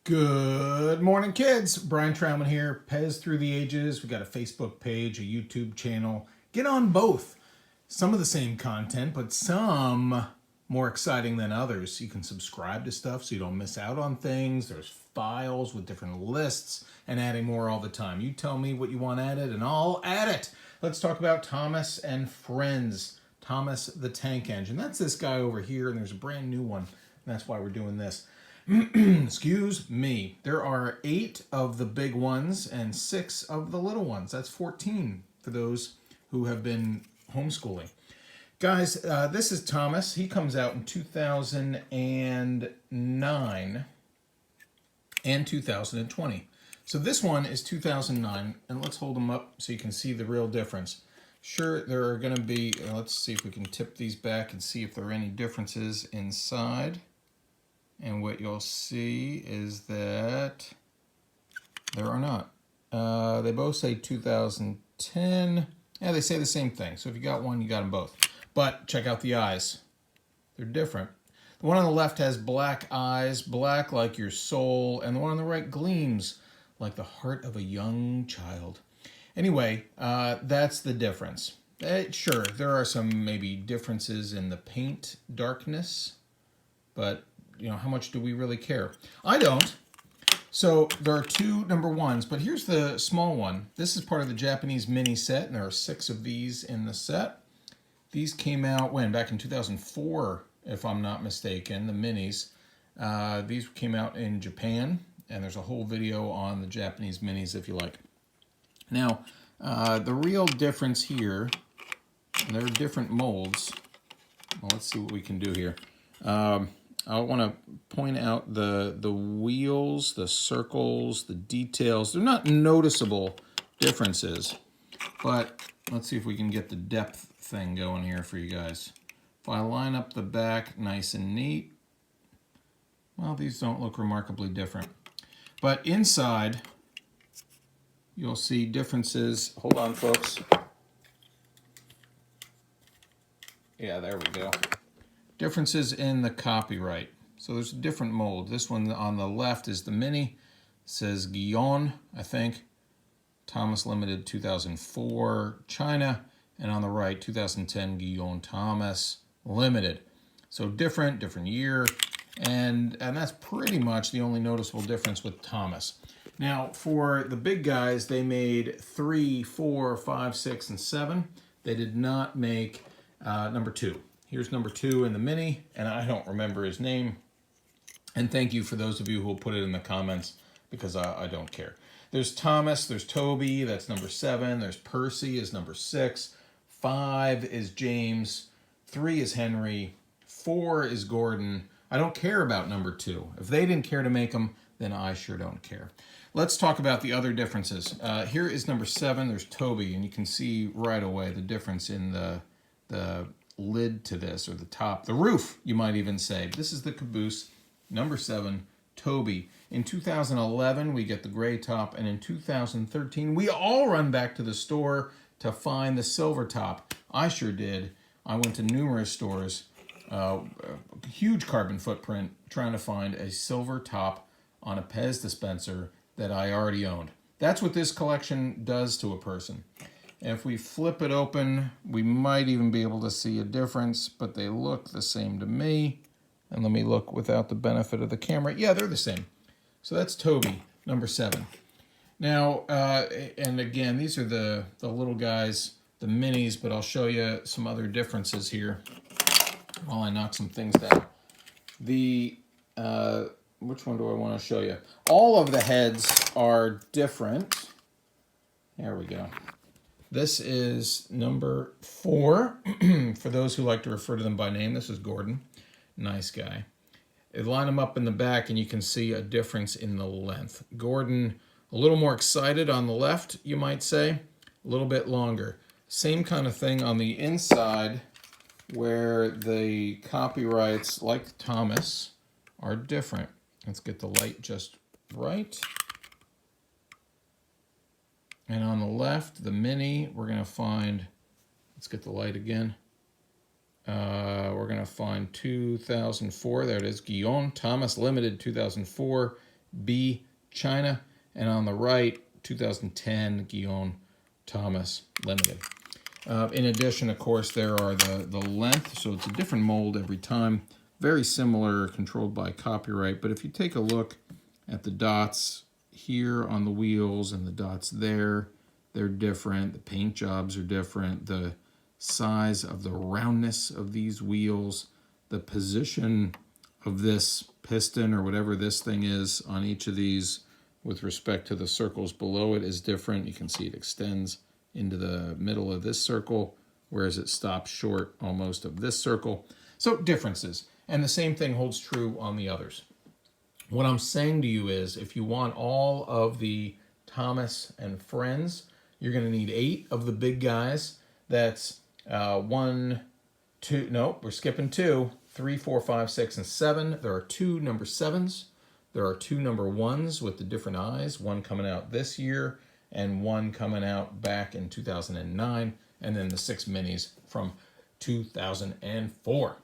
Good morning, kids. Brian Trauman here. Pez Through the Ages. We got a Facebook page, a YouTube channel. Get on both. Some of the same content, but some more exciting than others. You can subscribe to stuff so you don't miss out on things. There's files with different lists and adding more all the time. You tell me what you want added and I'll add it. Let's talk about Thomas and Friends. Thomas the Tank Engine. That's this guy over here, and there's a brand new one. And that's why we're doing this. Excuse me. There are 8 of the big ones and 6 of the little ones. That's 14 for those who have been homeschooling. Guys, this is Thomas. He comes out in 2009 and 2020. So this one is 2009, and let's hold them up so you can see the real difference. Sure, there are going to be, let's see if we can tip these back and see if there are any differences inside. And what you'll see is that there are not. They both say 2010. Yeah, they say the same thing. So if you got one, you got them both. But check out the eyes. They're different. The one on the left has black eyes, black like your soul, and the one on the right gleams like the heart of a young child. Anyway, that's the difference. Sure, there are some maybe differences in the paint darkness, but how much do we really care? I don't. So there are 2 number 1s, but here's the small one. This is part of the Japanese mini set, and there are 6 of these in the set. These came out when? Back in 2004, if I'm not mistaken, the minis. These came out in Japan, and there's a whole video on the Japanese minis if you like. Now, the real difference here, there are different molds. Well, let's see what we can do here. I want to point out the wheels, the circles, the details. They're not noticeable differences, but let's see if we can get the depth thing going here for you guys. If I line up the back nice and neat, well, these don't look remarkably different. But inside, you'll see differences. Hold on, folks. Yeah, there we go. Differences in the copyright. So there's a different mold. This one on the left is the mini. It says Guion, I think. Thomas Limited 2004, China. And on the right, 2010 Guion Thomas Limited. So different year. And that's pretty much the only noticeable difference with Thomas. Now, for the big guys, they made 3, 4, 5, 6, and 7. They did not make number 2. Here's number 2 in the mini, and I don't remember his name. And thank you for those of you who will put it in the comments, because I don't care. There's Thomas, there's Toby, that's number 7. There's Percy is number 6. 5 is James. 3 is Henry. 4 is Gordon. I don't care about number 2. If they didn't care to make them, then I sure don't care. Let's talk about the other differences. Here is number 7. There's Toby, and you can see right away the difference in the lid to this, or the top, the roof, you might even say. This is the caboose, number 7, Toby. In 2011, we get the gray top, and in 2013, we all run back to the store to find the silver top. I sure did. I went to numerous stores, huge carbon footprint, trying to find a silver top on a Pez dispenser that I already owned. That's what this collection does to a person. If we flip it open, we might even be able to see a difference, but they look the same to me. And let me look without the benefit of the camera. Yeah, they're the same. So that's Toby, number 7. Now, and again, these are the little guys, the minis, but I'll show you some other differences here while I knock some things down. Which one do I want to show you? All of the heads are different. There we go. This is number 4. For those who like to refer to them by name, this is Gordon. Nice guy. They line them up in the back, and you can see a difference in the length. Gordon, a little more excited on the left, you might say. A little bit longer. Same kind of thing on the inside, where the copyrights, like Thomas, are different. Let's get the light just right. And on the left, the mini, we're going to find, let's get the light again. We're going to find 2004. There it is, Guion Thomas Limited 2004. B, China, and on the right, 2010 Guion Thomas Limited. In addition, of course, there are the length, so it's a different mold every time. Very similar, controlled by copyright, but if you take a look at the dots here on the wheels and the dots there, they're different. The paint jobs are different. The size of the roundness of these wheels, the position of this piston or whatever this thing is on each of these with respect to the circles below it is different. You can see it extends into the middle of this circle, whereas it stops short almost of this circle. So differences. And the same thing holds true on the others. What I'm saying to you is if you want all of the Thomas and Friends, you're going to need 8 of the big guys. That's 1, 2, no, we're skipping 2, 3, 4, 5, 6, and 7. There are 2 number 7s. There are 2 number 1s with the different eyes, one coming out this year and one coming out back in 2009, and then the 6 minis from 2004.